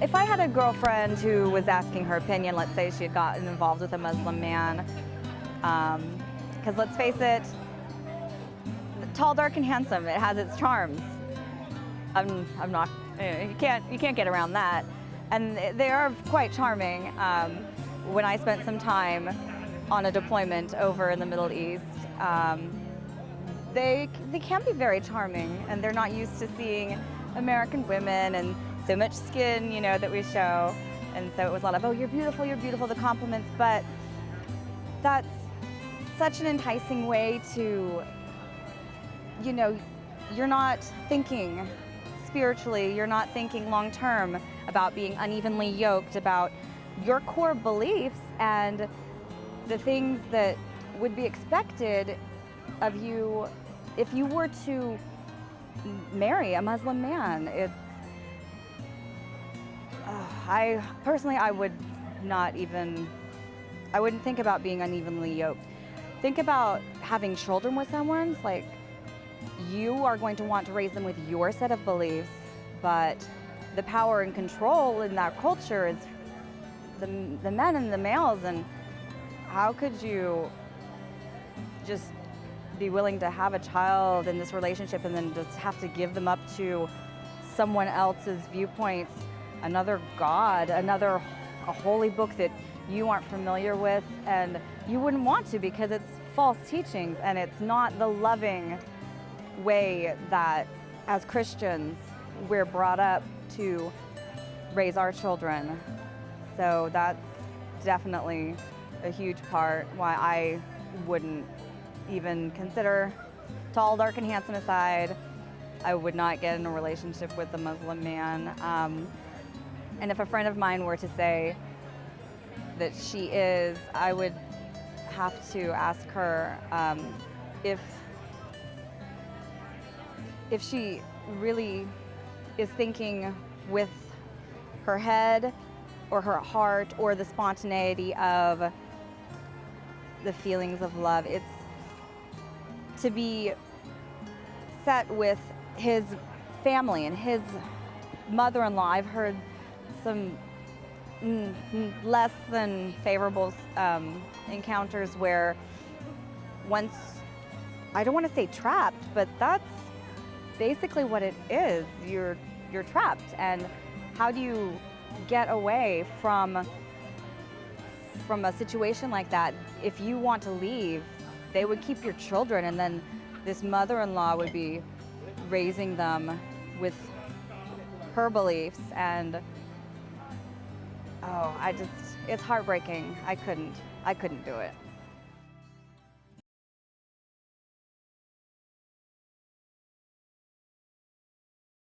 If I had a girlfriend who was asking her opinion, let's say she had gotten involved with a Muslim man, because let's face it, tall, dark, and handsome, it has its charms. I'm not, you can't get around that. And they are quite charming. When I spent some time on a deployment over in the Middle East, they can be very charming, and they're not used to seeing American women and so much skin, that we show. And so it was a lot of, oh, you're beautiful, the compliments, but that's such an enticing way to, you're not thinking spiritually, you're not thinking long term about being unevenly yoked, about your core beliefs and the things that would be expected of you if you were to marry a Muslim man. I personally, I wouldn't think about being unevenly yoked. Think about having children with someone. It's like you are going to want to raise them with your set of beliefs, but the power and control in that culture is the men and the males. And how could you just be willing to have a child in this relationship and then just have to give them up to someone else's viewpoints, another God, a holy book that you aren't familiar with, and you wouldn't want to because it's false teachings and it's not the loving way that as Christians we're brought up to raise our children. So that's definitely a huge part why I wouldn't even consider, tall, dark, and handsome aside, I would not get in a relationship with a Muslim man. And if a friend of mine were to say that she is, I would have to ask her if she really is thinking with her head or her heart or the spontaneity of the feelings of love. It's to be set with his family and his mother-in-law. I've heard some less than favorable encounters where once, I don't want to say trapped, but that's basically what it is. You're trapped. And how do you get away from a situation like that? If you want to leave, they would keep your children, and then this mother-in-law would be raising them with her beliefs, and it's heartbreaking. I couldn't do it.